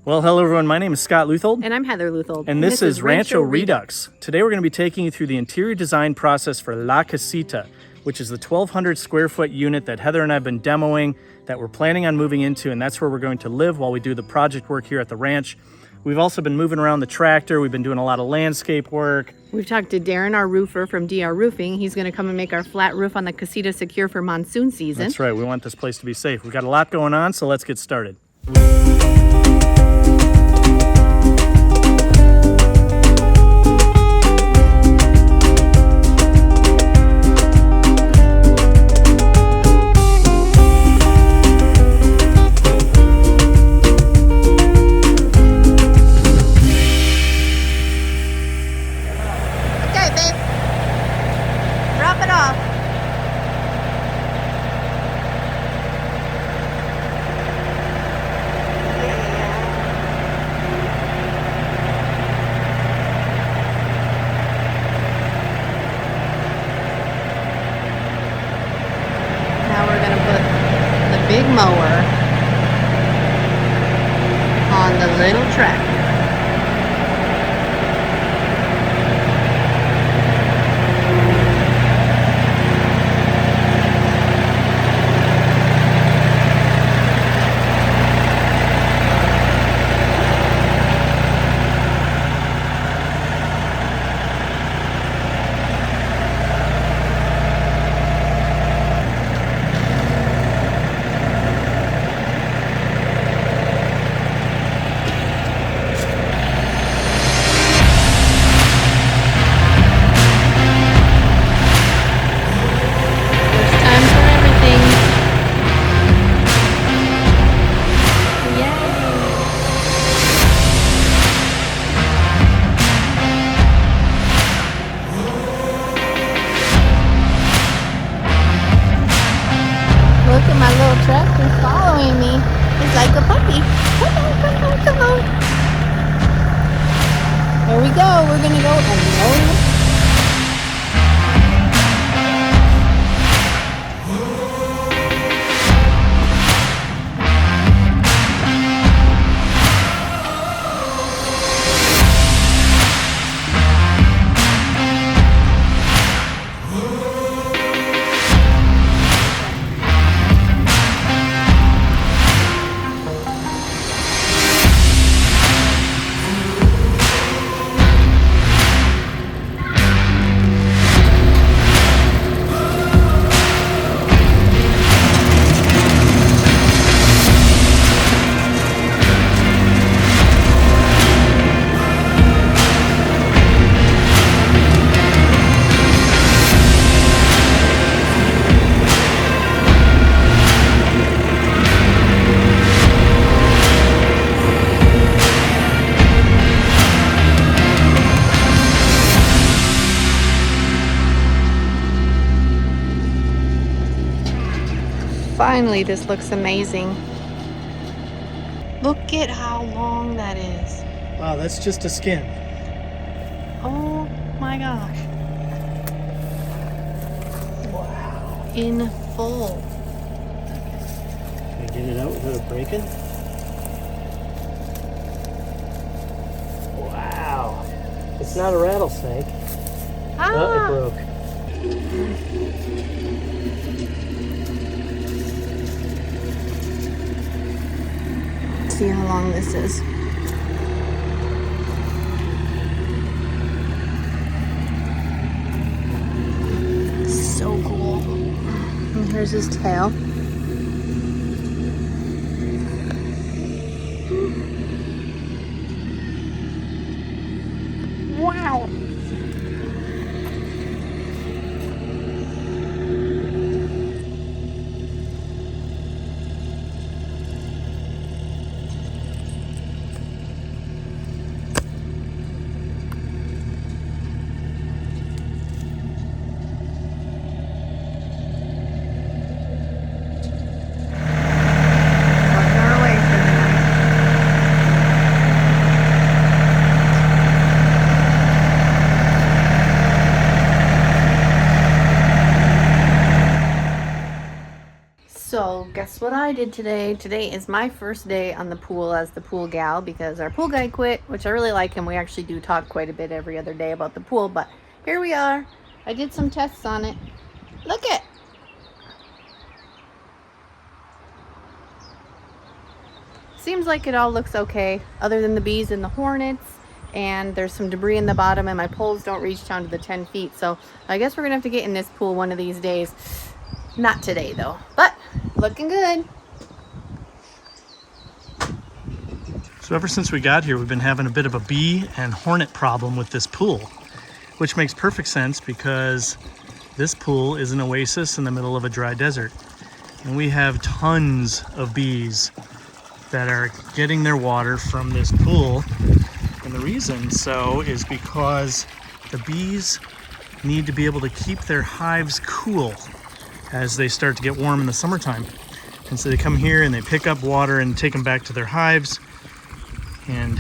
Well, hello everyone, my name is Scott Luthold. And I'm Heather Luthold. And this is Rancho Redux. Today we're going to be taking you through the interior design process for La Casita, which is the 1,200 square foot unit that Heather and I have been demoing, that we're planning on moving into, and that's where we're going to live while we do the project work here at the ranch. We've also been moving around the tractor. We've been doing a lot of landscape work. We've talked to Darren, our roofer from DR Roofing. He's going to come and make our flat roof on the casita secure for monsoon season. That's right. We want this place to be safe. We've got a lot going on, so let's get started. Big mower on the little tractor. Look at my little tractor following me. It's like a puppy. Come on, come on, come on. Here we go. We're going to go and mow. Finally, this looks amazing. Look at how long that is. Wow, that's just a skin. Oh my gosh. Wow. In full. Can I get it out without it breaking? Wow. It's not a rattlesnake. Oh, it broke. See how long this is. So cool. And here's his tail. Wow. That's what I did today. Today is my first day on the pool as the pool gal because our pool guy quit, which I really like him. We actually do talk quite a bit every other day about the pool, but here we are. I did some tests on it. Look it. Seems like it all looks okay, other than the bees and the hornets, and there's some debris in the bottom, and my poles don't reach down to the 10 feet. So I guess we're gonna have to get in this pool one of these days. Not today though, but looking good. So ever since we got here, we've been having a bit of a bee and hornet problem with this pool, which makes perfect sense because this pool is an oasis in the middle of a dry desert. And we have tons of bees that are getting their water from this pool. And the reason so is because the bees need to be able to keep their hives cool as they start to get warm in the summertime. And so they come here and they pick up water and take them back to their hives. And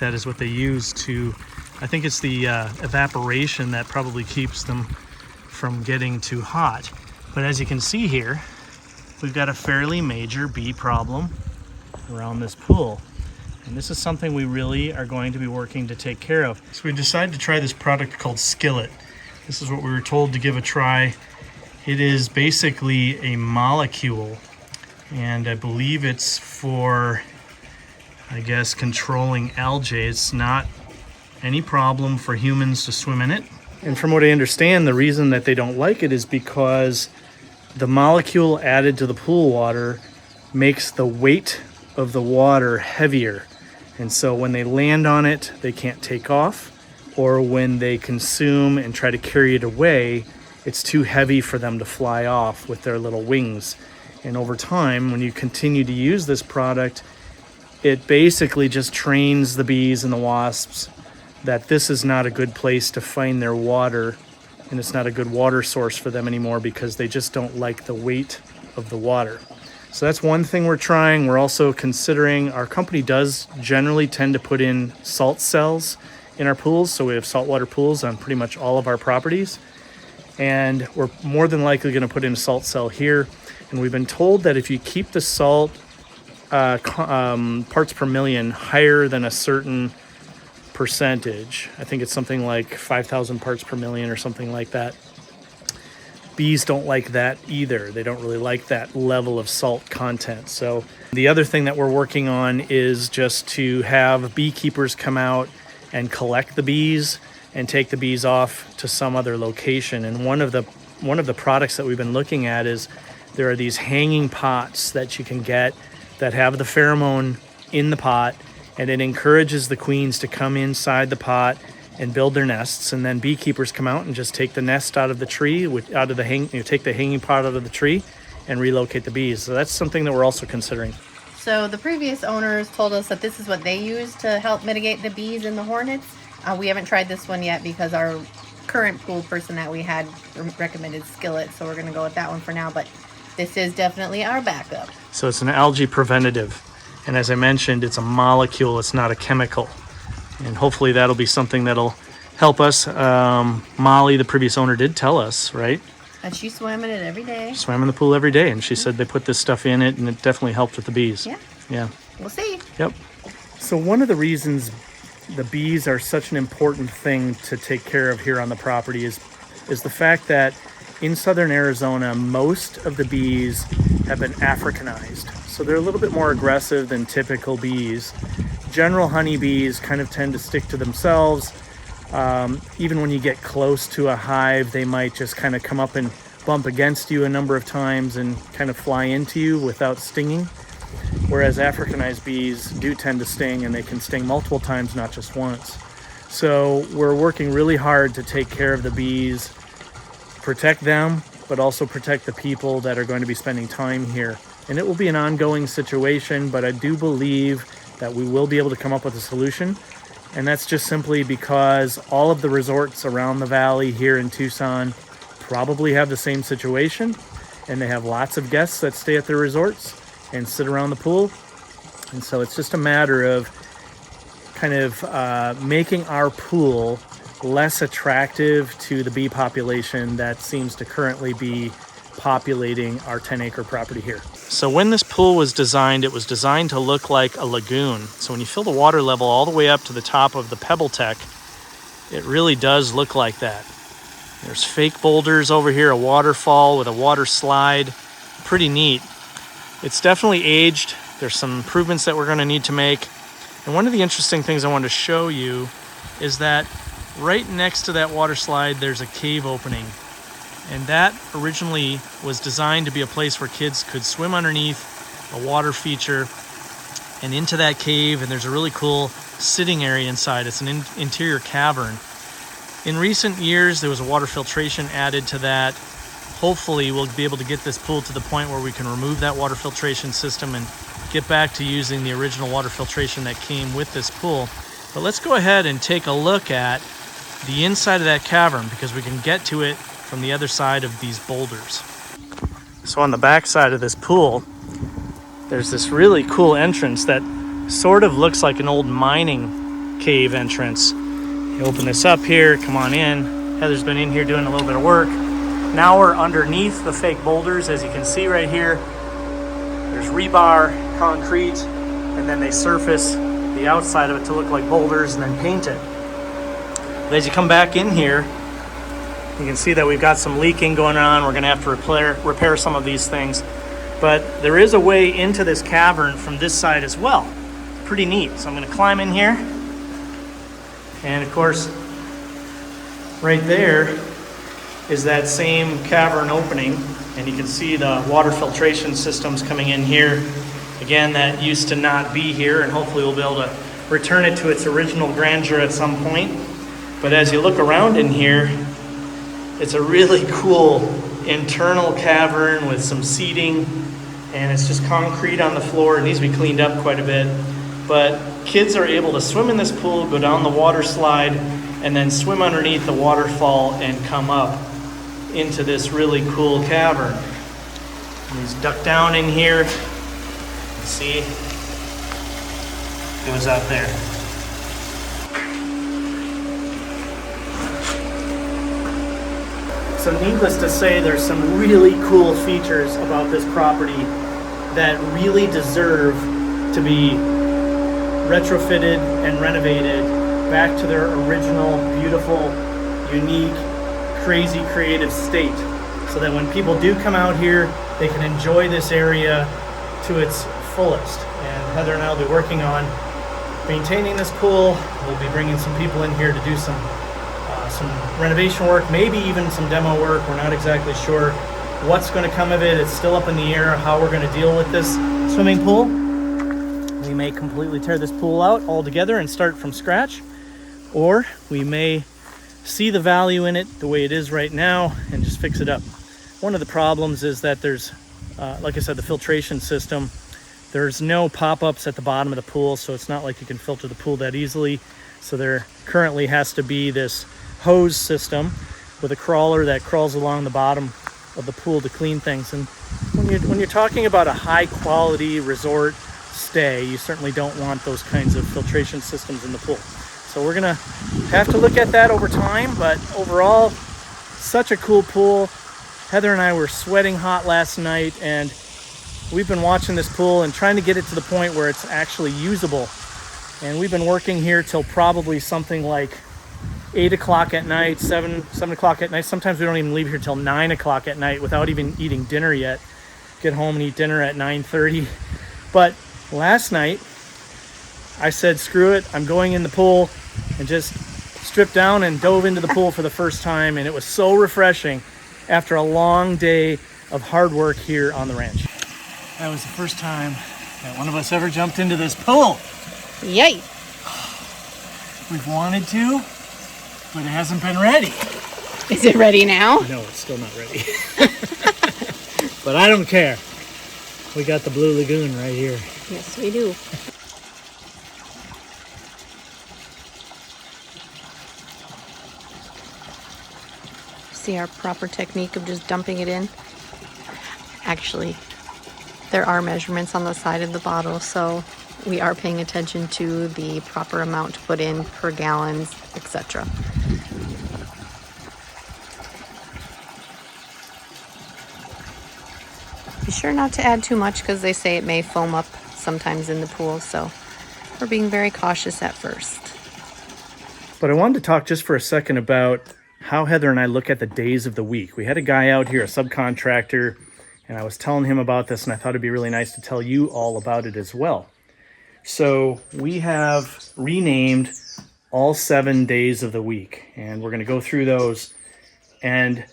that is what they use to, I think it's the evaporation that probably keeps them from getting too hot. But as you can see here, we've got a fairly major bee problem around this pool. And this is something we really are going to be working to take care of. So we decided to try this product called Skillet. This is what we were told to give a try. It is basically a molecule, and I believe it's for, I guess, controlling algae. It's not any problem for humans to swim in it. And from what I understand, the reason that they don't like it is because the molecule added to the pool water makes the weight of the water heavier. And so when they land on it, they can't take off, or when they consume and try to carry it away, it's too heavy for them to fly off with their little wings. And over time, when you continue to use this product, it basically just trains the bees and the wasps that this is not a good place to find their water, and it's not a good water source for them anymore because they just don't like the weight of the water. So that's one thing we're trying. We're also considering, our company does generally tend to put in salt cells in our pools. So we have saltwater pools on pretty much all of our properties. And we're more than likely going to put in a salt cell here. And we've been told that if you keep the salt parts per million higher than a certain percentage, I think it's something like 5,000 parts per million or something like that, bees don't like that either. They don't really like that level of salt content. So the other thing that we're working on is just to have beekeepers come out and collect the bees and take the bees off to some other location. And one of the products that we've been looking at is there are these hanging pots that you can get that have the pheromone in the pot, and it encourages the queens to come inside the pot and build their nests, and then beekeepers come out and just take the nest out of the tree, take the hanging pot out of the tree and relocate the bees. So that's something that we're also considering. So the previous owners told us that this is what they use to help mitigate the bees and the hornets. We haven't tried this one yet because our current pool person that we had recommended Skillet, so we're gonna go with that one for now, but this is definitely our backup. So it's an algae preventative. And as I mentioned, it's a molecule, it's not a chemical. And hopefully that'll be something that'll help us. Molly, the previous owner, did tell us, right? And she swam in it every day. She swam in the pool every day, and she said they put this stuff in it, and it definitely helped with the bees. Yeah. Yeah. We'll see. Yep. So one of the reasons the bees are such an important thing to take care of here on the property is the fact that in southern Arizona, most of the bees have been Africanized. So they're a little bit more aggressive than typical bees. General honeybees kind of tend to stick to themselves. Even when you get close to a hive, they might just kind of come up and bump against you a number of times and kind of fly into you without stinging. Whereas Africanized bees do tend to sting, and they can sting multiple times, not just once. So we're working really hard to take care of the bees, protect them, but also protect the people that are going to be spending time here. And it will be an ongoing situation, but I do believe that we will be able to come up with a solution. And that's just simply because all of the resorts around the valley here in Tucson probably have the same situation, and they have lots of guests that stay at their resorts and sit around the pool. And so it's just a matter of kind of making our pool less attractive to the bee population that seems to currently be populating our 10-acre property here. So when this pool was designed, it was designed to look like a lagoon. So when you fill the water level all the way up to the top of the Pebble Tech, it really does look like that. There's fake boulders over here, a waterfall with a water slide. Pretty neat. It's definitely aged. There's some improvements that we're going to need to make. And one of the interesting things I wanted to show you is that right next to that water slide, there's a cave opening. And that originally was designed to be a place where kids could swim underneath, a water feature, and into that cave. And there's a really cool sitting area inside. It's an interior cavern. In recent years, there was a water filtration added to that. Hopefully, we'll be able to get this pool to the point where we can remove that water filtration system and get back to using the original water filtration that came with this pool. But let's go ahead and take a look at the inside of that cavern, because we can get to it from the other side of these boulders. So on the back side of this pool, there's this really cool entrance that sort of looks like an old mining cave entrance. You open this up here, come on in. Heather's been in here doing a little bit of work. Now we're underneath the fake boulders, as you can see right here. There's rebar, concrete, and then they surface the outside of it to look like boulders and then paint it. But as you come back in here, you can see that we've got some leaking going on. We're gonna have to repair some of these things. But there is a way into this cavern from this side as well. Pretty neat. So I'm gonna climb in here. And of course, right there is that same cavern opening. And you can see the water filtration systems coming in here. Again, that used to not be here, and hopefully we'll be able to return it to its original grandeur at some point. But as you look around in here, it's a really cool internal cavern with some seating, and it's just concrete on the floor. It needs to be cleaned up quite a bit. But kids are able to swim in this pool, go down the water slide, and then swim underneath the waterfall and come up into this really cool cavern. And he's ducked down in here. See? Goes out there. So needless to say, there's some really cool features about this property that really deserve to be retrofitted and renovated back to their original, beautiful, unique, crazy, creative state, so that when people do come out here, they can enjoy this area to its fullest. And Heather and I will be working on maintaining this pool. We'll be bringing some people in here to do some renovation work, maybe even some demo work. We're not exactly sure what's going to come of it. It's still up in the air how we're going to deal with this swimming pool. We may completely tear this pool out altogether and start from scratch, or we may see the value in it the way it is right now and just fix it up. One of the problems is that there's, like I said, the filtration system. There's no pop-ups at the bottom of the pool, so it's not like you can filter the pool that easily. So there currently has to be this hose system with a crawler that crawls along the bottom of the pool to clean things. And when you're talking about a high-quality resort stay, you certainly don't want those kinds of filtration systems in the pool. So we're gonna have to look at that over time, but overall, such a cool pool. Heather and I were sweating hot last night, and we've been watching this pool and trying to get it to the point where it's actually usable. And we've been working here till probably something like 8 o'clock at night, 7 o'clock at night. Sometimes we don't even leave here till 9 o'clock at night without even eating dinner yet. Get home and eat dinner at 9:30. But last night, I said, screw it, I'm going in the pool, and just stripped down and dove into the pool for the first time. And it was so refreshing after a long day of hard work here on the ranch. That was the first time that one of us ever jumped into this pool. Yay! We've wanted to, but it hasn't been ready. Is it ready now? No, it's still not ready. But I don't care. We got the Blue Lagoon right here. Yes, we do. See our proper technique of just dumping it in? Actually, there are measurements on the side of the bottle, so we are paying attention to the proper amount to put in per gallons, etc. Be sure sure not to add too much because they say it may foam up sometimes in the pool. So we're being very cautious at first. But I wanted to talk just for a second about how Heather and I look at the days of the week. We had a guy out here, a subcontractor, and I was telling him about this, and I thought it'd be really nice to tell you all about it as well. So we have renamed all 7 days of the week, and we're going to go through those. And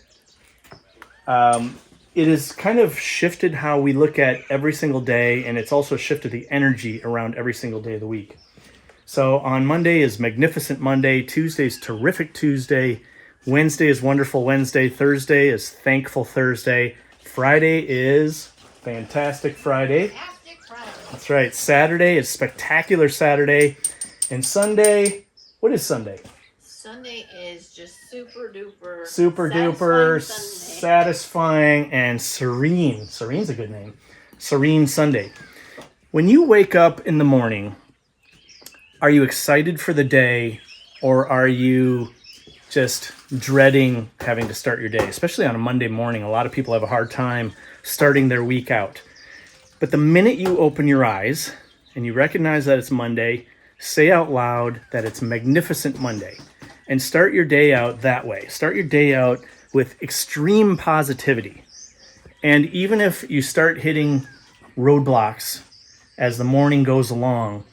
it has kind of shifted how we look at every single day, and it's also shifted the energy around every single day of the week. So on Monday is Magnificent Monday, Tuesday is Terrific Tuesday, Wednesday is Wonderful Wednesday, Thursday is Thankful Thursday, Friday is Fantastic Friday. Fantastic Friday. That's right. Saturday is Spectacular Saturday. And Sunday, what is Sunday? Sunday is just super duper. Super duper, satisfying, and serene. Serene's a good name. Serene Sunday. When you wake up in the morning, are you excited for the day, or are you just dreading having to start your day? Especially on a Monday morning, a lot of people have a hard time starting their week out. But the minute you open your eyes and you recognize that it's Monday, say out loud that it's Magnificent Monday and start your day out that way. Start your day out with extreme positivity. And even if you start hitting roadblocks as the morning goes along,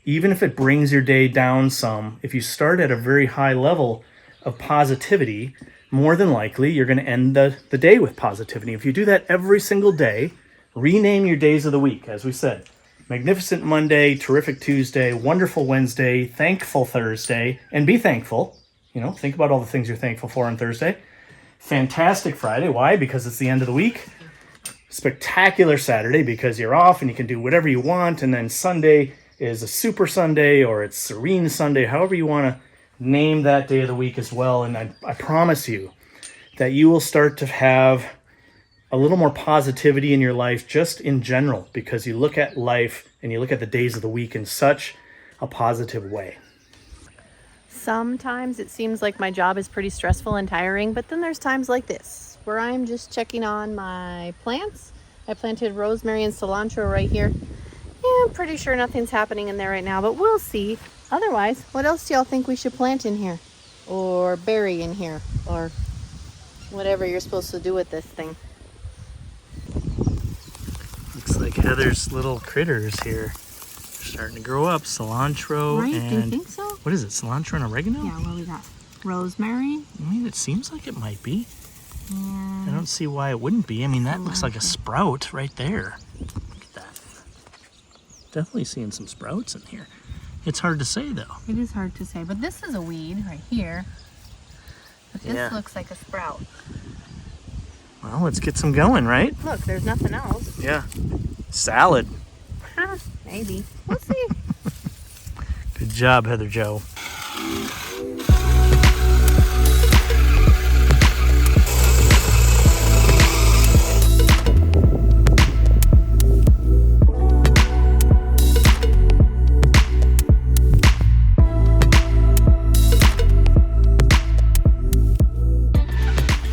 even if it brings your day down some, if you start at a very high level of positivity, more than likely you're going to end the day with positivity. If you do that every single day, rename your days of the week, as we said. Magnificent Monday, Terrific Tuesday, Wonderful Wednesday, Thankful Thursday, and be thankful. Think about all the things you're thankful for on Thursday. Fantastic Friday. Why? Because it's the end of the week. Spectacular Saturday, because you're off and you can do whatever you want. And then Sunday is a Super Sunday, or it's Serene Sunday, however you want to name that day of the week as well. And I promise you that you will start to have a little more positivity in your life just in general, because you look at life and you look at the days of the week in such a positive way. Sometimes it seems like my job is pretty stressful and tiring, but then there's times like this where I'm just checking on my plants. I planted rosemary and cilantro right here. Yeah, I'm pretty sure nothing's happening in there right now, but we'll see. Otherwise, what else do y'all think we should plant in here? Or bury in here? Or whatever you're supposed to do with this thing. Looks like Heather's little critters here. They're starting to grow up. Cilantro right? and... Do you think so? What is it? Cilantro and oregano? Yeah, what we got? Rosemary. It seems like it might be. And I don't see why it wouldn't be. That looks like a sprout right there. Look at that. Definitely seeing some sprouts in here. It's hard to say, though. It is hard to say, but this is a weed right here. But this looks like a sprout. Well, let's get some going, right? Look, there's nothing else. Yeah. Salad. Huh, maybe. We'll see. Good job, Heather Jo.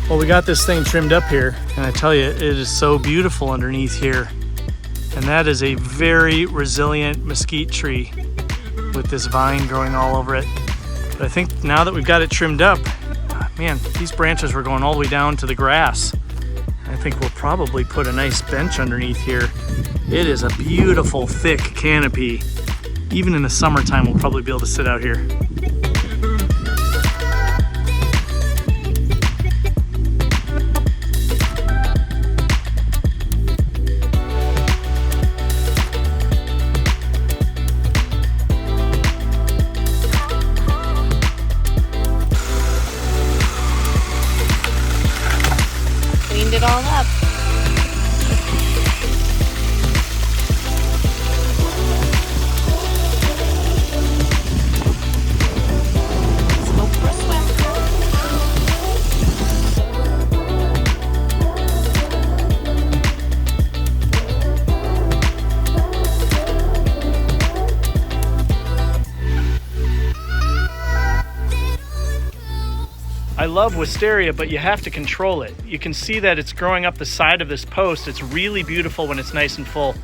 Well, we got this thing trimmed up here, and I tell you, it is so beautiful underneath here. And that is a very resilient mesquite tree with this vine growing all over it. But I think now that we've got it trimmed up, man, these branches were going all the way down to the grass. I think we'll probably put a nice bench underneath here. It is a beautiful, thick canopy. Even in the summertime, we'll probably be able to sit out here. It all up. I love wisteria, but you have to control it. You can see that it's growing up the side of this post. It's really beautiful when it's nice and full.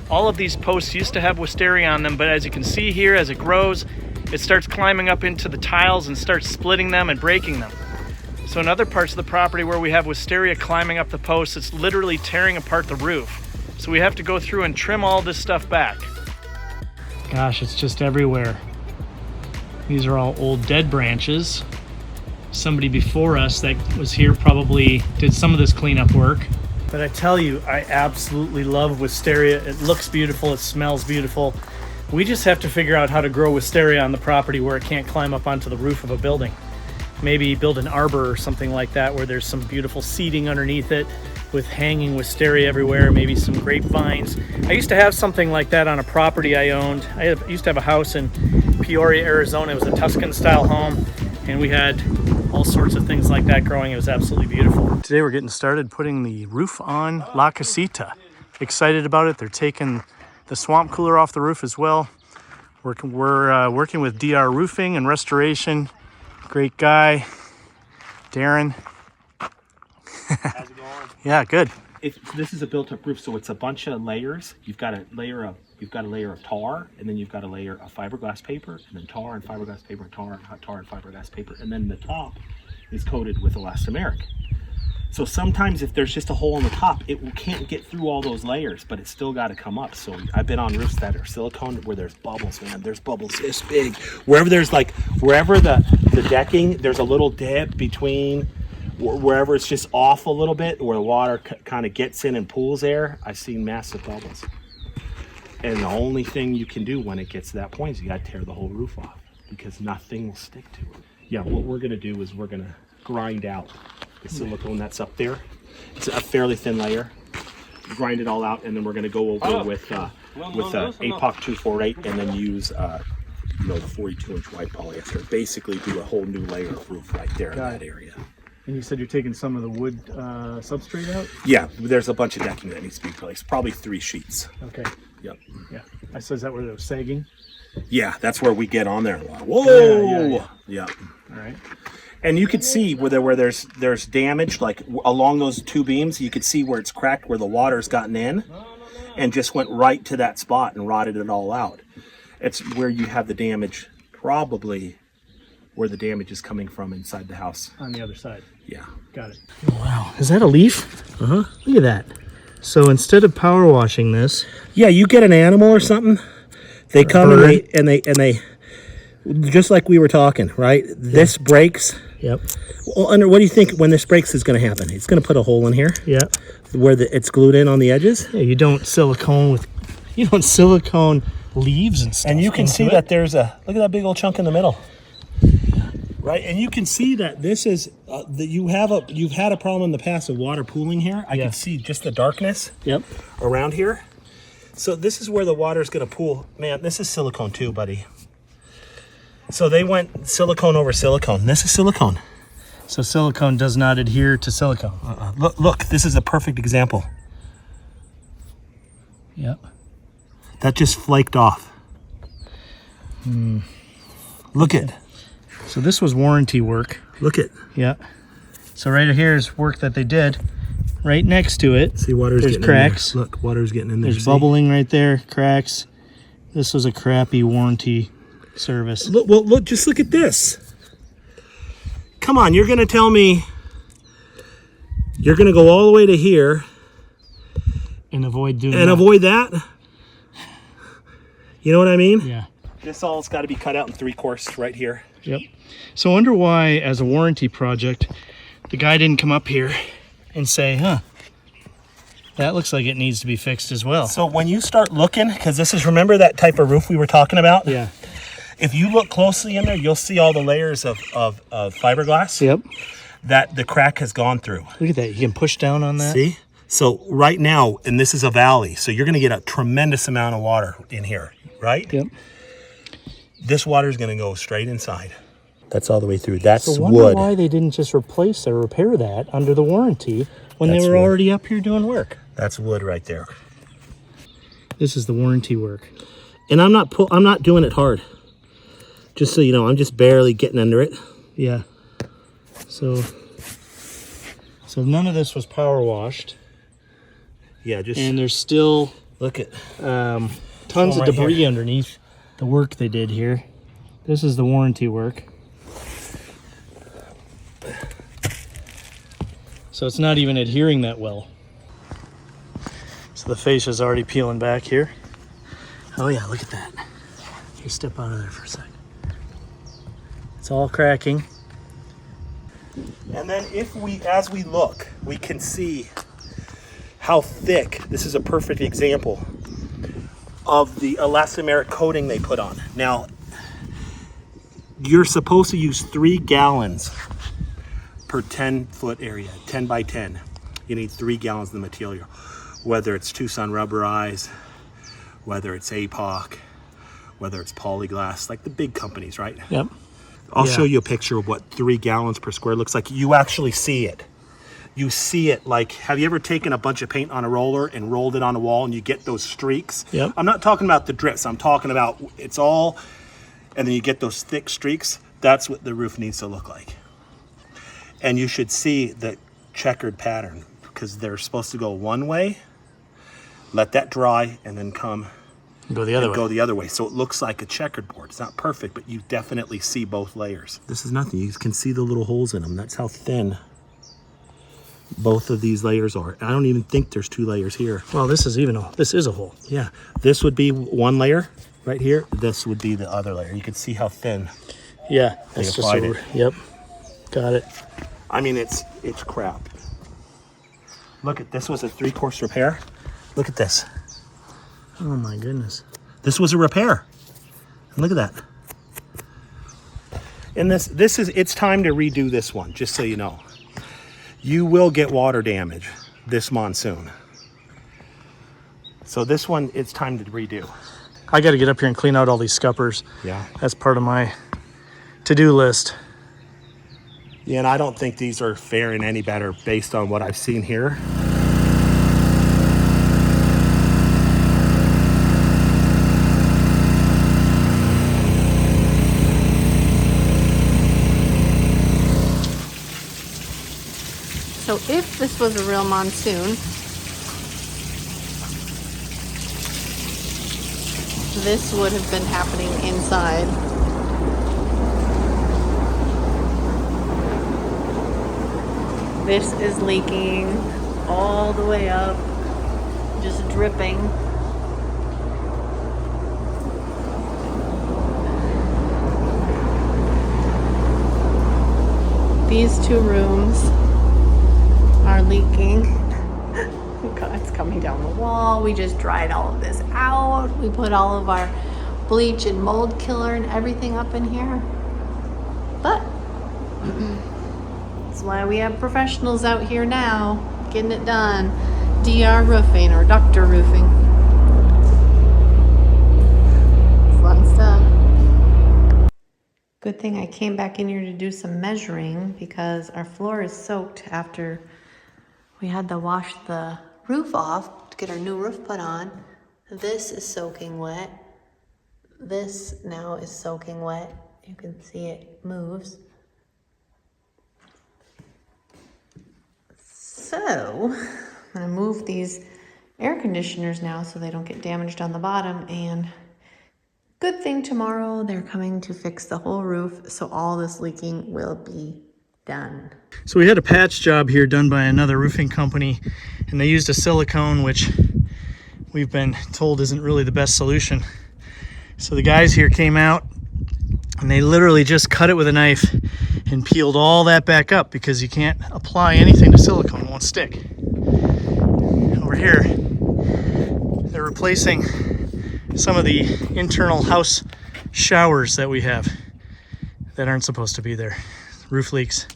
All of these posts used to have wisteria on them, but as you can see here, as it grows, it starts climbing up into the tiles and starts splitting them and breaking them. So in other parts of the property where we have wisteria climbing up the posts, it's literally tearing apart the roof. So we have to go through and trim all this stuff back. Gosh, it's just everywhere. These are all old dead branches. Somebody before us that was here probably did some of this cleanup work. But I tell you, I absolutely love wisteria. It looks beautiful, it smells beautiful. We just have to figure out how to grow wisteria on the property where it can't climb up onto the roof of a building. Maybe build an arbor or something like that where there's some beautiful seating underneath it with hanging wisteria everywhere, maybe some grapevines. I used to have something like that on a property I owned. I used to have a house in Peoria, Arizona. It was a Tuscan style home, and we had all sorts of things like that growing. It was absolutely beautiful. Today we're getting started putting the roof on La Casita. Excited about it. They're taking the swamp cooler off the roof as well. We're working with DR Roofing and Restoration. Great guy, Darren. How's it going? Yeah, good. This is a built-up roof, so it's a bunch of layers. You've got a layer of tar, and then you've got a layer of fiberglass paper, and then tar and fiberglass paper, and tar and fiberglass paper, and then the top is coated with elastomeric. So sometimes if there's just a hole in the top, it can't get through all those layers, but it's still got to come up. So I've been on roofs that are silicone where there's bubbles, man. There's bubbles this big. Wherever the decking, there's a little dip between wherever it's just off a little bit, where the water kind of gets in and pools air. I've seen massive bubbles. And the only thing you can do when it gets to that point is you got to tear the whole roof off, because nothing will stick to it. Yeah, what we're going to do is we're going to grind out the silicone that's up there. It's a fairly thin layer. Grind it all out, and then we're going to go over with APOC 248, and then use the 42-inch white polyester. Basically, do a whole new layer of roof right there in that area. And you said you're taking some of the wood substrate out? Yeah, there's a bunch of decking that needs to be replaced. Probably 3 sheets. Okay. Yep. Yeah. I said, is that where they were sagging? Yeah, that's where we get on there a lot. Whoa! Yeah. All right. And you could see where there's damage, like along those 2 beams, you could see where it's cracked, where the water's gotten in and just went right to that spot and rotted it all out. It's where you have the damage, probably where the damage is coming from inside the house. On the other side. Yeah. Got it. Oh, wow. Is that a leaf? Uh-huh. Look at that. So instead of power washing this. Yeah, you get an animal or something, they come and they just like we were talking, right? This breaks. Yep. Well, what do you think when this breaks is going to happen? It's going to put a hole in here. Yeah. Where it's glued in on the edges. Yeah, you don't silicone leaves and stuff. And you can see that there's look at that big old chunk in the middle. Right, and you can see that this is you've had a problem in the past of water pooling here. I can see just the darkness. Yep. Around here. So this is where the water is going to pool. Man, this is silicone too, buddy. So they went silicone over silicone. This is silicone. So silicone does not adhere to silicone. Look, this is a perfect example. Yep. That just flaked off. Look it. So this was warranty work. Look it. Yeah. So right here is work that they did. Right next to it, see, water's there's getting cracks. In there. Look, water's getting in there. There's bubbling right there, cracks. This was a crappy warranty service. Look, just look at this. Come on, you're going to tell me you're going to go all the way to here and avoid doing avoid that? You know what I mean? Yeah. This all's got to be cut out in 3/4 right here. Yep. So I wonder why, as a warranty project, the guy didn't come up here and say, that looks like it needs to be fixed as well. So when you start looking, because remember that type of roof we were talking about? Yeah. If you look closely in there, you'll see all the layers of fiberglass. Yep. That the crack has gone through. Look at that. You can push down on that. See? So right now, and this is a valley, so you're going to get a tremendous amount of water in here, right? Yep. This water is going to go straight inside. That's all the way through. That's so wonder wood. Why they didn't just replace or repair that under the warranty when they were already up here doing work. That's wood right there. This is the warranty work. And I'm not doing it hard. Just so you know, I'm just barely getting under it. Yeah. So none of this was power washed, Yeah, just and there's still look at tons of right debris here. underneath the work they did here. This is the warranty work. So it's not even adhering that well. So the face is already peeling back here. Oh yeah, look at that. Here, step out of there for a second. It's all cracking. And then as we look, we can see how thick, this is a perfect example of the elastomeric coating they put on. Now, you're supposed to use 3 gallons per 10-foot area, 10 by 10. You need 3 gallons of the material, whether it's Tucson rubberized, whether it's APOC, whether it's polyglass, like the big companies, right? Yep. I'll Yeah. show you a picture of what 3 gallons per square looks like. You actually see it. You see it like, have you ever taken a bunch of paint on a roller and rolled it on a wall and you get those streaks? Yep. I'm not talking about the drips. I'm talking about it's all, and then you get those thick streaks. That's what the roof needs to look like. And you should see the checkered pattern because they're supposed to go one way, let that dry, and then come Go the other way. go the other way. So it looks like a checkered board. It's not perfect, but you definitely see both layers. This is nothing. You can see the little holes in them. That's how thin both of these layers are. I don't even think there's 2 layers here. Well, this is a hole. Yeah, this would be one layer right here. This would be the other layer. You can see how thin. Yeah, They that's applied it. Yep, got it. I mean, it's crap. Look at this. Was a 3-course repair. Look at this. Oh my goodness. This was a repair. Look at that. And it's time to redo this one, just so you know. You will get water damage this monsoon. So this one, it's time to redo. I got to get up here and clean out all these scuppers. Yeah. That's part of my to-do list. Yeah, and I don't think these are faring any better based on what I've seen here. So if this was a real monsoon, this would have been happening inside. This is leaking all the way up, just dripping. These 2 rooms are leaking. God, it's coming down the wall. We just dried all of this out. We put all of our bleach and mold killer and everything up in here. But that's why we have professionals out here now getting it done. DR roofing or Dr. roofing. Fun stuff. Good thing I came back in here to do some measuring because our floor is soaked after we had to wash the roof off to get our new roof put on. This is soaking wet. This now is soaking wet. You can see it moves. So I'm gonna move these air conditioners now so they don't get damaged on the bottom, and good thing tomorrow they're coming to fix the whole roof, so all this leaking will be done. So we had a patch job here done by another roofing company, and they used a silicone, which we've been told isn't really the best solution. So the guys here came out and they literally just cut it with a knife and peeled all that back up because you can't apply anything to silicone, it won't stick. Over here, they're replacing some of the internal house showers that we have that aren't supposed to be there. Roof leaks.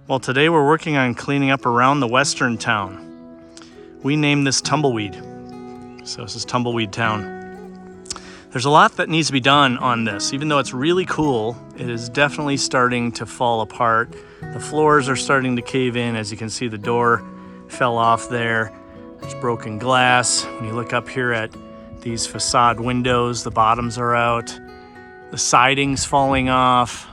Well, today we're working on cleaning up around the western town. We named this Tumbleweed. So this is Tumbleweed Town. There's a lot that needs to be done on this. Even though it's really cool, it is definitely starting to fall apart. The floors are starting to cave in. As you can see, the door fell off there. There's broken glass. When you look up here at these facade windows, the bottoms are out. The siding's falling off.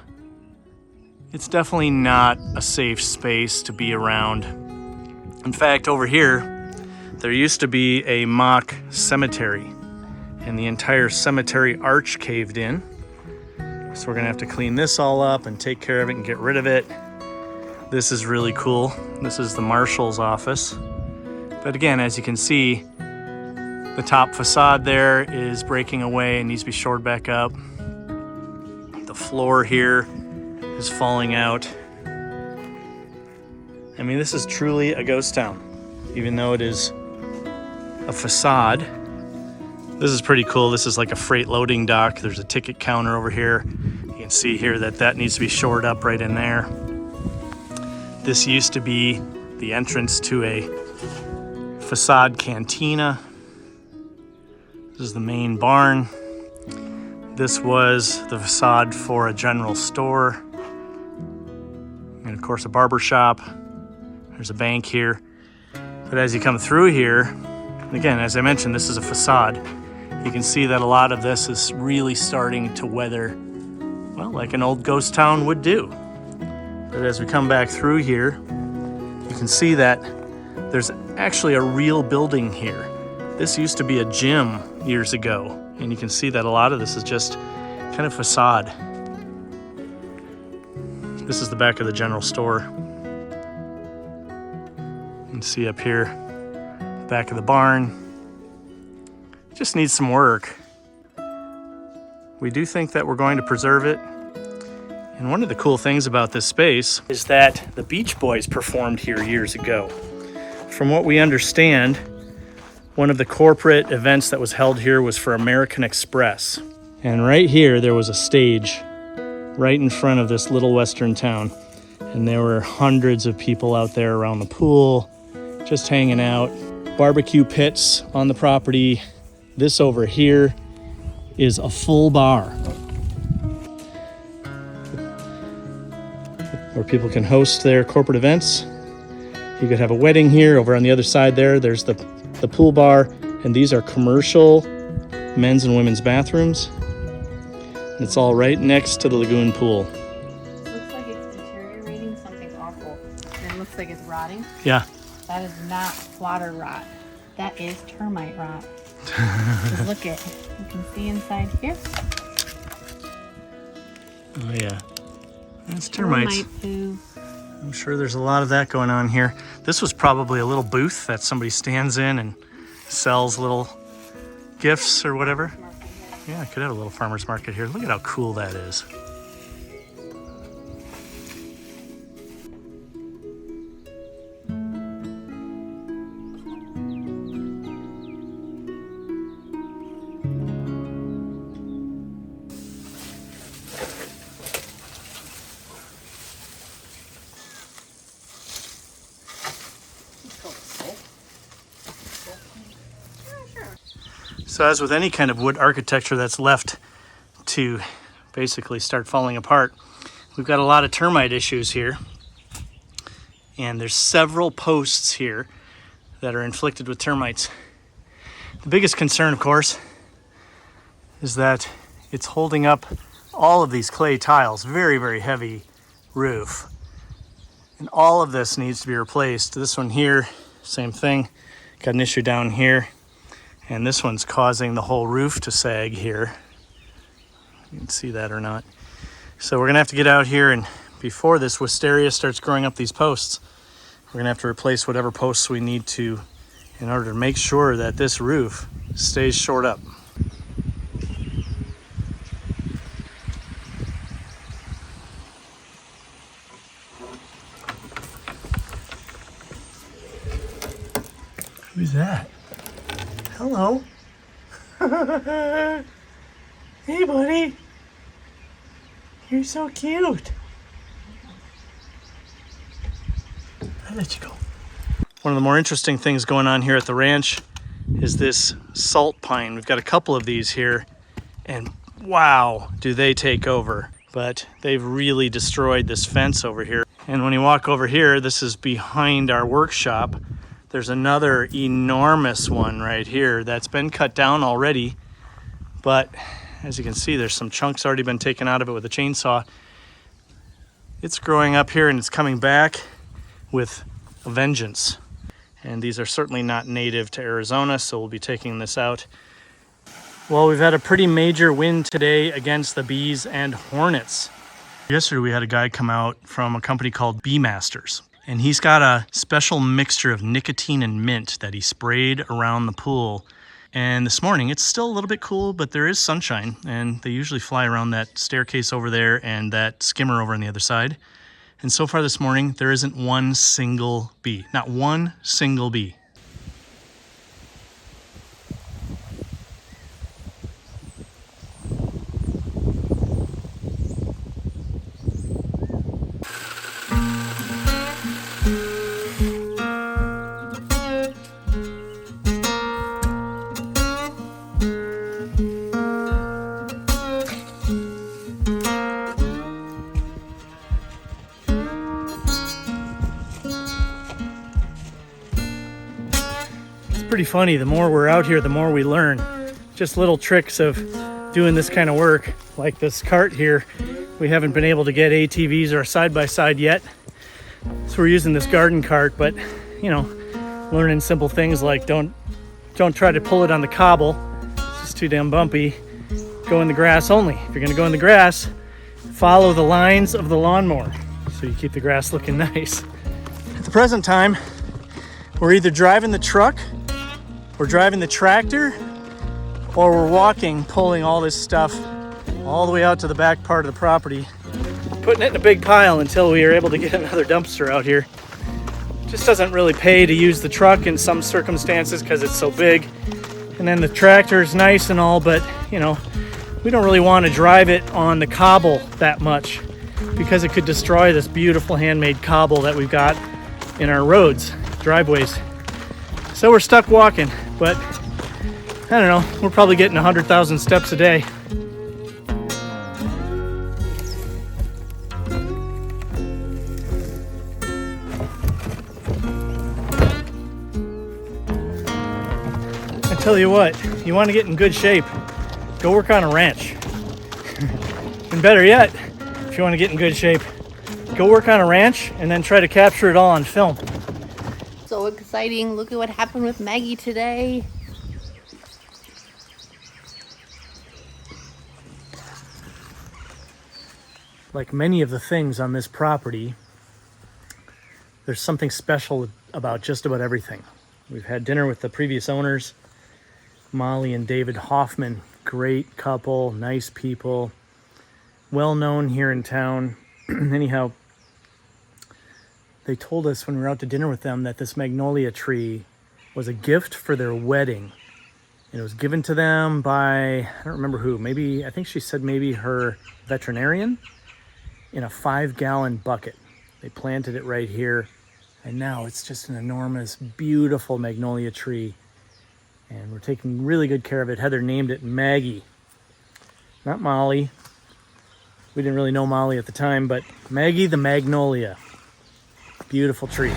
It's definitely not a safe space to be around. In fact, over here, there used to be a mock cemetery, and the entire cemetery arch caved in. So we're gonna have to clean this all up and take care of it and get rid of it. This is really cool. This is the marshal's office. But again, as you can see, the top facade there is breaking away and needs to be shored back up. The floor here is falling out. I mean, this is truly a ghost town, even though it is a facade. This is pretty cool. This is like a freight loading dock. There's a ticket counter over here. You can see here that needs to be shored up right in there. This used to be the entrance to a facade cantina. This is the main barn. This was the facade for a general store. And of course a barber shop. There's a bank here. But as you come through here, again, as I mentioned, this is a facade. You can see that a lot of this is really starting to weather, well, like an old ghost town would do. But as we come back through here, you can see that there's actually a real building here. This used to be a gym years ago, and you can see that a lot of this is just kind of facade. This is the back of the general store. You can see up here, back of the barn. Just needs some work. We do think that we're going to preserve it. And one of the cool things about this space is that the Beach Boys performed here years ago. From what we understand, one of the corporate events that was held here was for American Express. And right here, there was a stage right in front of this little western town. And there were hundreds of people out there around the pool, just hanging out. Barbecue pits on the property. This over here is a full bar where people can host their corporate events. You could have a wedding here. Over on the other side there's the pool bar, and these are commercial men's and women's bathrooms. And it's all right next to the lagoon pool. Looks like it's deteriorating, something awful. And it looks like it's rotting. Yeah. That is not water rot. That is termite rot. Just look at, you can see inside here. Oh yeah. That's termites. Termite poo. I'm sure there's a lot of that going on here. This was probably a little booth that somebody stands in and sells little gifts or whatever. Yeah, I could have a little farmer's market here. Look at how cool that is. So as with any kind of wood architecture that's left to basically start falling apart, we've got a lot of termite issues here. And there's several posts here that are inflicted with termites. The biggest concern, of course, is that it's holding up all of these clay tiles, very, very heavy roof. And all of this needs to be replaced. This one here, same thing. Got an issue down here. And this one's causing the whole roof to sag here. You can see that or not. So we're gonna have to get out here, and before this wisteria starts growing up these posts, we're gonna have to replace whatever posts we need to in order to make sure that this roof stays shored up. Who's that? Hello. Hey, buddy. You're so cute. I'll let you go. One of the more interesting things going on here at the ranch is this salt pine. We've got a couple of these here, And wow, do they take over. But they've really destroyed this fence over here. And when you walk over here, this is behind our workshop. There's another enormous one right here that's been cut down already. But as you can see, there's some chunks already been taken out of it with a chainsaw. It's growing up here and it's coming back with a vengeance. And these are certainly not native to Arizona, so we'll be taking this out. Well, we've had a pretty major wind today against the bees and hornets. Yesterday we had a guy come out from a company called Bee Masters, and he's got a special mixture of nicotine and mint that he sprayed around the pool. And this morning it's still a little bit cool, but there is sunshine, and they usually fly around that staircase over there and that skimmer over on the other side. And so far this morning, there isn't one single bee, not one single bee. Pretty funny, the more we're out here, the more we learn. Just little tricks of doing this kind of work, like this cart here. We haven't been able to get ATVs or a side-by-side yet, so we're using this garden cart. But you know, learning simple things like don't try to pull it on the cobble, it's just too damn bumpy. Go in the grass only. If you're gonna go in the grass, follow the lines of the lawnmower so you keep the grass looking nice. At the present time, we're either driving the truck, we're driving the tractor, or we're walking, pulling all this stuff all the way out to the back part of the property, putting it in a big pile until we are able to get another dumpster out here. Just doesn't really pay to use the truck in some circumstances because it's so big. And then the tractor is nice and all, but you know, we don't really want to drive it on the cobble that much because it could destroy this beautiful handmade cobble that we've got in our roads, driveways. So we're stuck walking, but I don't know, we're probably getting 100,000 steps a day. I tell you what, you want to get in good shape, go work on a ranch. And better yet, if you want to get in good shape, go work on a ranch and then try to capture it all on film. So exciting. Look at what happened with Maggie today. Like many of the things on this property, there's something special about just about everything. We've had dinner with the previous owners, Molly and David Hoffman. Great couple, nice people, well known here in town. Anyhow, they told us when we were out to dinner with them that this magnolia tree was a gift for their wedding. And it was given to them by, I don't remember who, maybe, I think she said maybe her veterinarian, in a 5-gallon bucket. They planted it right here, and now it's just an enormous, beautiful magnolia tree. And we're taking really good care of it. Heather named it Maggie, not Molly. We didn't really know Molly at the time, but Maggie the Magnolia. Beautiful tree.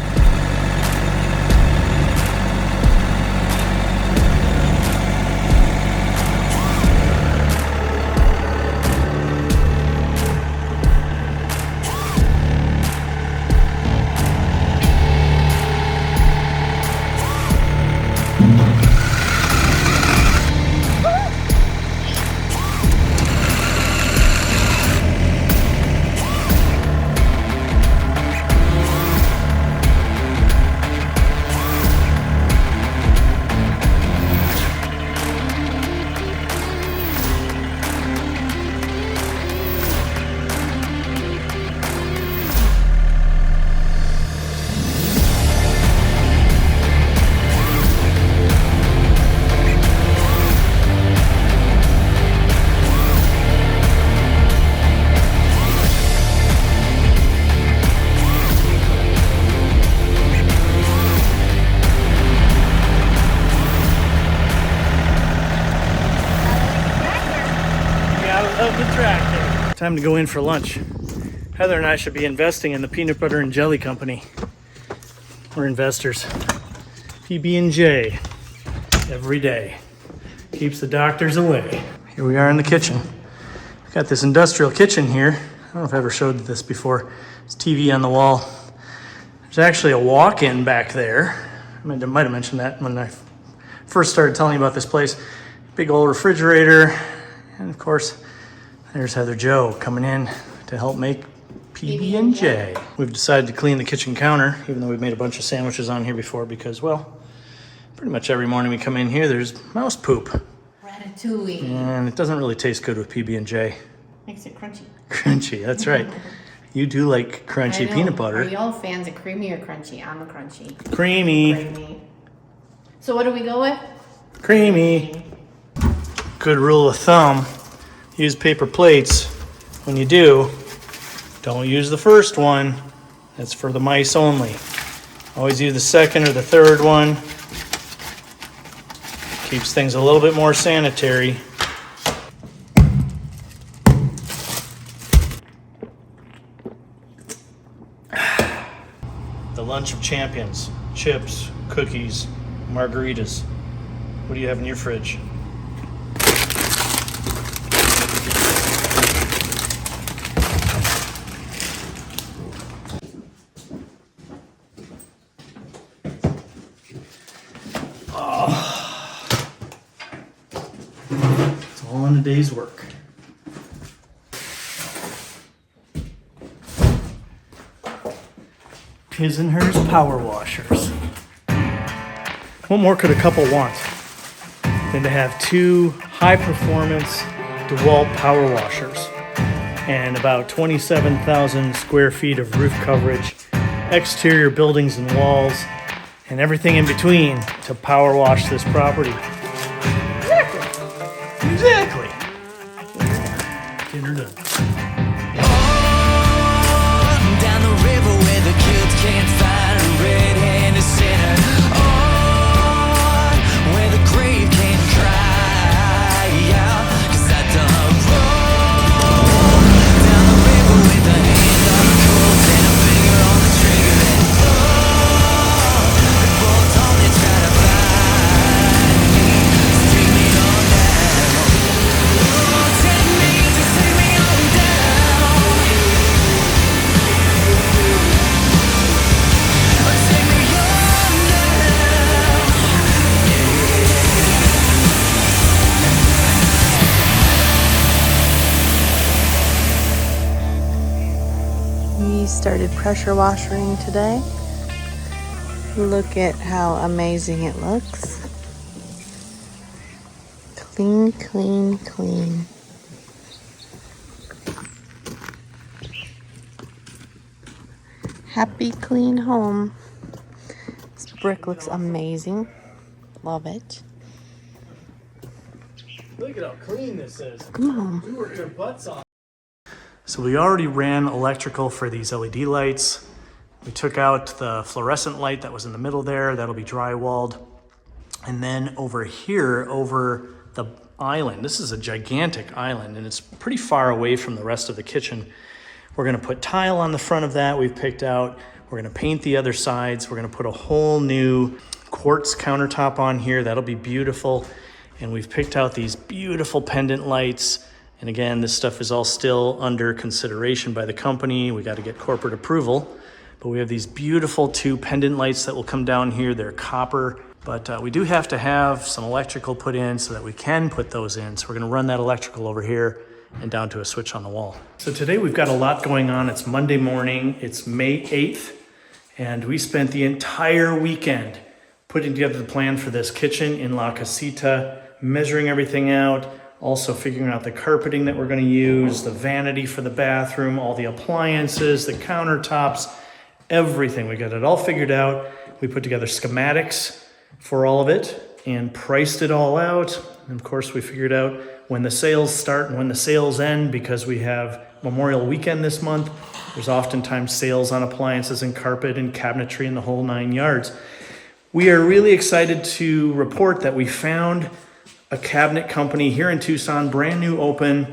Time to go in for lunch. Heather and I should be investing in the peanut butter and jelly company. We're investors. PB&J every day. Keeps the doctors away. Here we are in the kitchen. We've got this industrial kitchen here. I don't know if I ever showed this before. It's TV on the wall. There's actually a walk-in back there. I might have mentioned that when I first started telling you about this place. Big old refrigerator. And of course, there's Heather Jo coming in to help make PB&J. We've decided to clean the kitchen counter, even though we've made a bunch of sandwiches on here before because, well, pretty much every morning we come in here, there's mouse poop. Ratatouille. And it doesn't really taste good with PB&J. Makes it crunchy. Crunchy, that's right. You do like crunchy peanut butter. Are y'all fans of creamy or crunchy? I'm a crunchy. Creamy. So what do we go with? Creamy. Good rule of thumb, use paper plates. When you do, don't use the first one. That's for the mice only. Always use the second or the third one. Keeps things a little bit more sanitary. The lunch of champions. Chips, cookies, margaritas. What do you have in your fridge? It's all in a day's work. His and hers power washers. What more could a couple want than to have two high-performance DeWalt power washers and about 27,000 square feet of roof coverage, exterior buildings and walls, and everything in between to power wash this property? Exactly. Dinner done. Down the river where the kids can't find a red-handed sinner. On where the grave can cry out. 'Cause I done roll down the river with a hand on the coals and a finger on the trigger. And the bullets only try to find me. Just take me on down. Oh, take me, just take me on down. We started pressure washing today. Look at how amazing it looks. Clean, clean, clean. Happy, clean home. This brick looks amazing. Love it. Look at how clean this is. Come on. We worked our butts off. So we already ran electrical for these LED lights. We took out the fluorescent light that was in the middle there. That'll be drywalled. And then over here, over the island, this is a gigantic island and it's pretty far away from the rest of the kitchen. We're gonna put tile on the front of that we've picked out. We're gonna paint the other sides. We're gonna put a whole new quartz countertop on here. That'll be beautiful. And we've picked out these beautiful pendant lights. And again, this stuff is all still under consideration by the company. We got to get corporate approval. But we have these beautiful two pendant lights that will come down here. They're copper. But we do have to have some electrical put in so that we can put those in. So we're going to run that electrical over here and down to a switch on the wall. So today we've got a lot going on. It's Monday morning. It's May 8th. And we spent the entire weekend putting together the plan for this kitchen in La Casita, measuring everything out, also figuring out the carpeting that we're going to use, the vanity for the bathroom, all the appliances, the countertops, everything. We got it all figured out. We put together schematics for all of it and priced it all out. And of course, we figured out when the sales start and when the sales end, because we have Memorial Weekend this month. There's oftentimes sales on appliances and carpet and cabinetry and the whole 9 yards. We are really excited to report that we found a cabinet company here in Tucson, brand new open.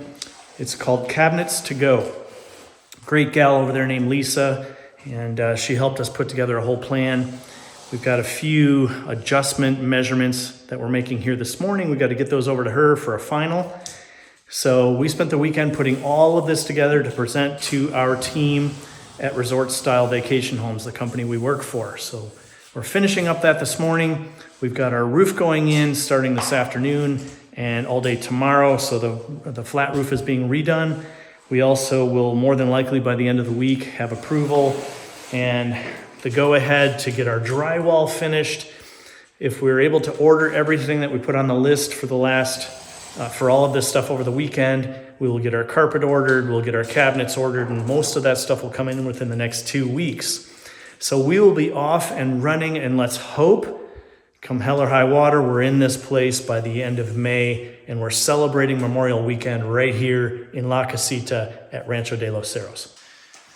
It's called Cabinets to Go. Great gal over there named Lisa, and she helped us put together a whole plan. We've got a few adjustment measurements that we're making here this morning. We've got to get those over to her for a final. So we spent the weekend putting all of this together to present to our team at Resort Style Vacation Homes, the company we work for. So we're finishing up that this morning. We've got our roof going in starting this afternoon and all day tomorrow. So the flat roof is being redone. We also will more than likely by the end of the week have approval and the go ahead to get our drywall finished. If we're able to order everything that we put on the list for for all of this stuff over the weekend, we will get our carpet ordered, we'll get our cabinets ordered, and most of that stuff will come in within the next 2 weeks. So we will be off and running, and let's hope, come hell or high water, we're in this place by the end of May, and we're celebrating Memorial Weekend right here in La Casita at Rancho de los Cerros.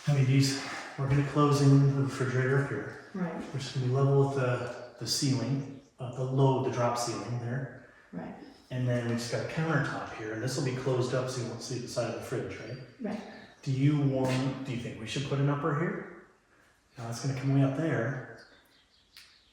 LEDs, we're going to close in the refrigerator up here. Right. We're just going to be level with the ceiling, the drop ceiling there. Right. And then we just got a countertop here, and this will be closed up so you won't see the side of the fridge, right? Right. Do you think we should put an upper here? No, it's going to come way up there.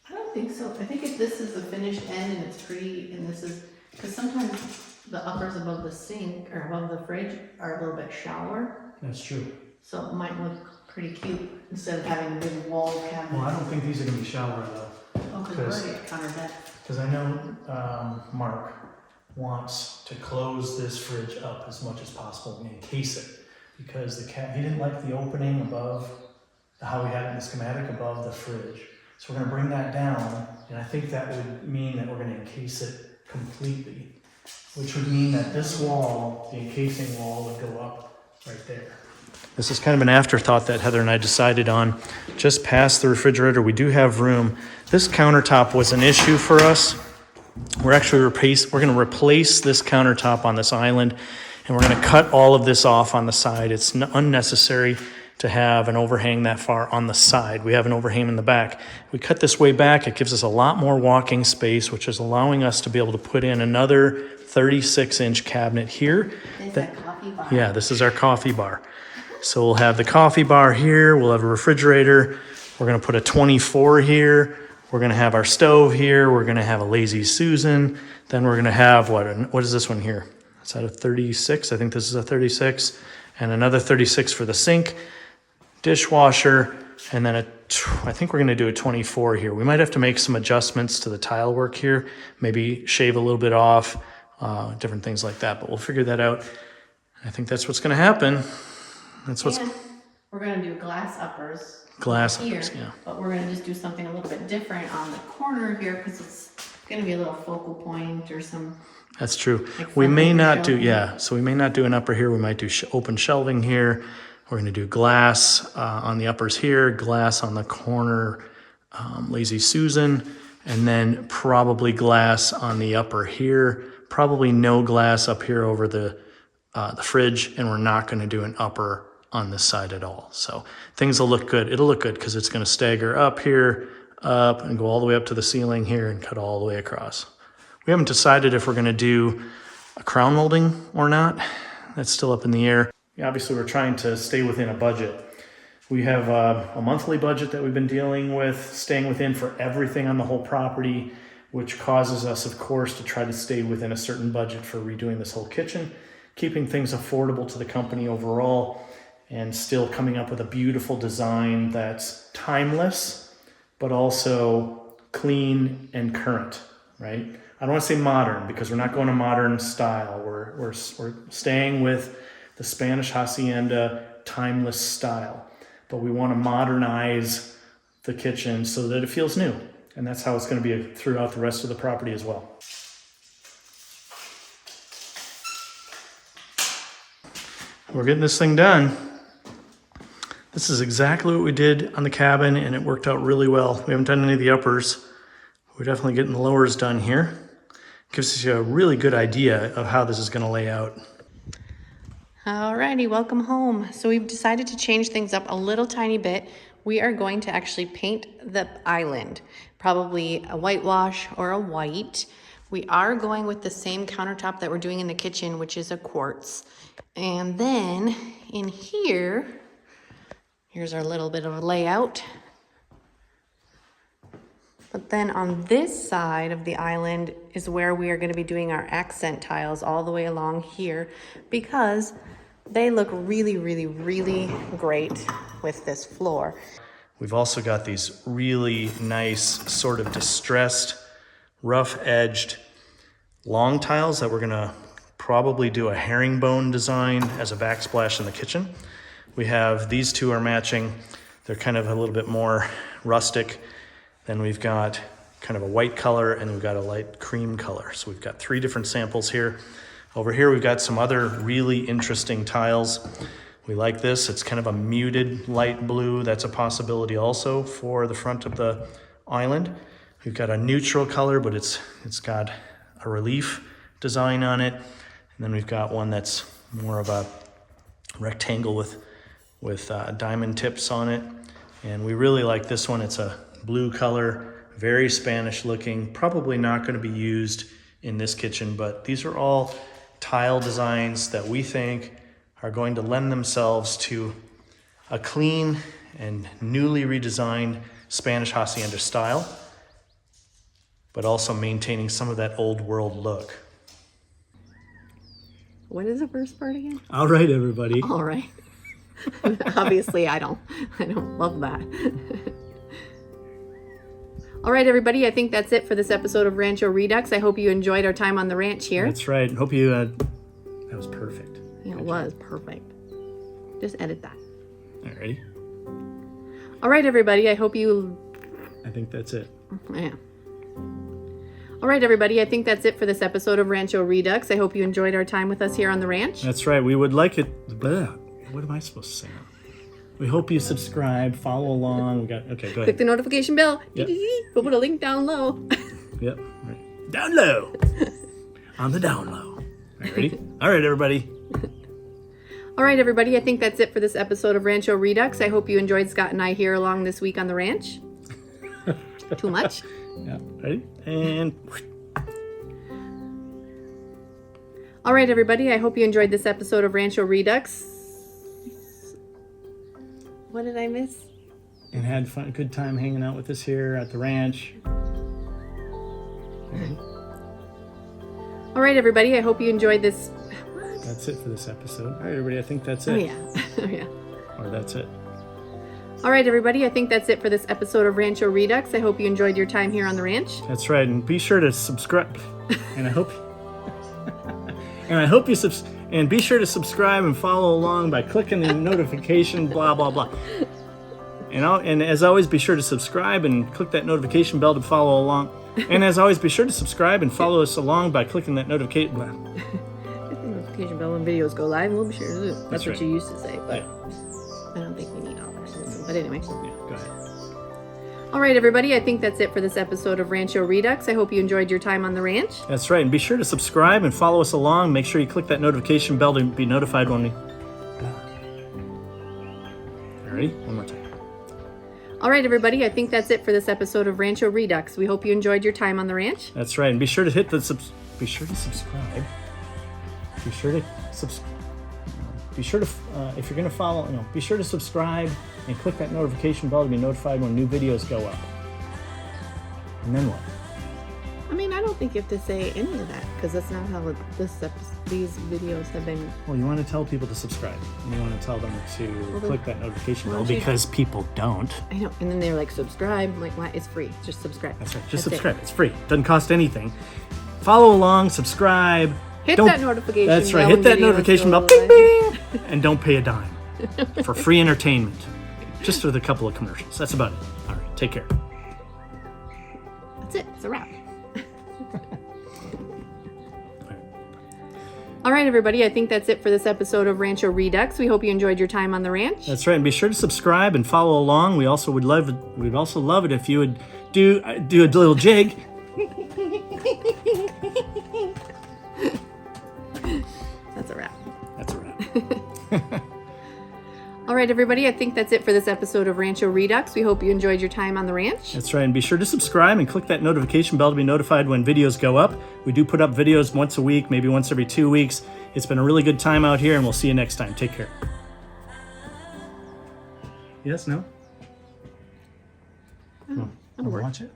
I don't think so. I think if this is the finished end and it's pretty, and this is, because sometimes the uppers above the sink or above the fridge are a little bit shallower. That's true. So it might look pretty cute instead of having a big wall cabinet. Well, I don't think these are going to be shallower though. Oh, because we're already at counter depth. Because I know Mark wants to close this fridge up as much as possible and encase it, because he didn't like the opening above how we had it in the schematic above the fridge. So we're going to bring that down, and I think that would mean that we're going to encase it completely, which would mean that this wall, the encasing wall, would go up right there. This is kind of an afterthought that Heather and I decided on. Just past the refrigerator, we do have room. This countertop was an issue for us. We're going to replace this countertop on this island, and we're going to cut all of this off on the side. It's unnecessary to have an overhang that far on the side. We have an overhang in the back. We cut this way back. It gives us a lot more walking space, which is allowing us to be able to put in another 36-inch cabinet here. It's a coffee bar. Yeah, this is our coffee bar. So we'll have the coffee bar here. We'll have a refrigerator. We're going to put a 24 here. We're going to have our stove here. We're going to have a Lazy Susan. Then we're going to have, what is this one here? Is that a 36? I think this is a 36. And another 36 for the sink, dishwasher, and then I think we're going to do a 24 here. We might have to make some adjustments to the tile work here, maybe shave a little bit off, different things like that, but we'll figure that out. I think that's what's going to happen. We're going to do glass uppers. Uppers, yeah. But we're going to just do something a little bit different on the corner here because it's going to be a little focal point or some. That's true. Like we may not do, shelving. so we may not do an upper here. We might do open shelving here. We're going to do glass on the uppers here, glass on the corner, Lazy Susan, and then probably glass on the upper here. Probably no glass up here over the fridge, and we're not going to do an upper on this side at all. So things will look good. It'll look good because it's going to stagger up here, up, and go all the way up to the ceiling here and cut all the way across. We haven't decided if we're going to do a crown molding or not. That's still up in the air. Obviously, we're trying to stay within a budget. We have a monthly budget that we've been dealing with, staying within for everything on the whole property, which causes us, of course, to try to stay within a certain budget for redoing this whole kitchen, keeping things affordable to the company overall, and still coming up with a beautiful design that's timeless, but also clean and current, right? I don't want to say modern because we're not going to modern style. We're staying with the Spanish Hacienda timeless style, but we want to modernize the kitchen so that it feels new. And that's how it's going to be throughout the rest of the property as well. We're getting this thing done. This is exactly what we did on the cabin, and it worked out really well. We haven't done any of the uppers. We're definitely getting the lowers done here. Gives us a really good idea of how this is going to lay out. Alrighty, welcome home. So we've decided to change things up a little tiny bit. We are going to actually paint the island, probably a whitewash or a white. We are going with the same countertop that we're doing in the kitchen, which is a quartz. And then in here, here's our little bit of a layout. But then on this side of the island is where we are going to be doing our accent tiles all the way along here, because they look really, really, really great with this floor. We've also got these really nice, sort of distressed, rough-edged long tiles that we're gonna probably do a herringbone design as a backsplash in the kitchen. We have, these two are matching. They're kind of a little bit more rustic. Then we've got kind of a white color, and we've got a light cream color. So we've got 3 different samples here. Over here, we've got some other really interesting tiles. We like this. It's kind of a muted light blue. That's a possibility also for the front of the island. We've got a neutral color, but it's got a relief design on it. And then we've got one that's more of a rectangle with diamond tips on it. And we really like this one. It's a blue color, very Spanish looking, probably not going to be used in this kitchen, but these are all tile designs that we think are going to lend themselves to a clean and newly redesigned Spanish Hacienda style, but also maintaining some of that old world look. What is the first part again? All right, everybody. All right. Obviously, I don't love that. All right, everybody, I think that's it for this episode of Rancho Redux. I hope you enjoyed our time on the ranch here. That's right. Hope you, that was perfect. Yeah, it was perfect. Just edit that. All righty. All right, everybody, I hope you... I think that's it. Yeah. All right, everybody, I think that's it for this episode of Rancho Redux. I hope you enjoyed our time with us here on the ranch. That's right. We would like it... Bleh. What am I supposed to say now? We hope you subscribe, follow along. We got... Okay, go Click ahead. the notification bell. Yep. We'll put a link down low. Yep. All right. Down low. On the down low. All right, ready? All right, everybody. All right, everybody, I think that's it for this episode of Rancho Redux. I hope you enjoyed Scott and I here along this week on the ranch. Too much? Yeah. Ready? And... All right, everybody, I hope you enjoyed this episode of Rancho Redux. What did I miss? And had fun, good time hanging out with us here at the ranch. All right, everybody, I hope you enjoyed this. That's it for this episode. All right, everybody, I think that's it. Oh, yeah. Oh, yeah. Or that's it. All right, everybody, I think that's it for this episode of Rancho Redux. I hope you enjoyed your time here on the ranch. That's right, and be sure to subscribe. And I hope... and I hope you and be sure to subscribe and follow along by clicking the notification, blah, blah, blah. And as always, be sure to subscribe and click that notification bell to follow along. And as always, be sure to subscribe and follow us along by clicking that notification bell. Hit the notification bell when videos go live, and we'll be sure to do it. That's what right. you used to say, but Yeah. I don't think we need all that. But anyway. Yeah, go ahead. All right, everybody, I think that's it for this episode of Rancho Redux. I hope you enjoyed your time on the ranch. That's right, and be sure to subscribe and follow us along. Make sure you click that notification bell to be notified when we... Ready? One more time. All right, everybody, I think that's it for this episode of Rancho Redux. We hope you enjoyed your time on the ranch. That's right, and be sure to hit the be sure to subscribe. Be sure to Be sure to, if you're going to follow, be sure to subscribe and click that notification bell to be notified when new videos go up. And then what? I mean, I don't think you have to say any of that, because that's not how these videos have been. Well, you want to tell people to subscribe. And you want to tell them to click that notification why bell don't you- because people don't. I know, and then they're like, subscribe. I'm like, why? It's free. Just subscribe. That's right. Just That's it. subscribe. It's free. Doesn't cost anything. Follow along, subscribe. Hit Don't- that notification That's bell right. Hit when that videos notification go bell. Bing, live. bing. And don't pay a dime for free entertainment. Just with a couple of commercials. That's about it. All right. Take care. That's it. It's a wrap. All right, everybody. I think that's it for this episode of Rancho Redux. We hope you enjoyed your time on the ranch. That's right, and be sure to subscribe and follow along. We'd also love it if you would do a little jig. That's a wrap. That's a wrap. All right. right, everybody, I think that's it for this episode of Rancho Redux. We hope you enjoyed your time on the ranch. That's right, and be sure to subscribe and click that notification bell to be notified when videos go up. We do put up videos once a week, maybe once every 2 weeks. It's been a really good time out here, and we'll see you next time. Take care. Yes, no? That'll work. Watch it.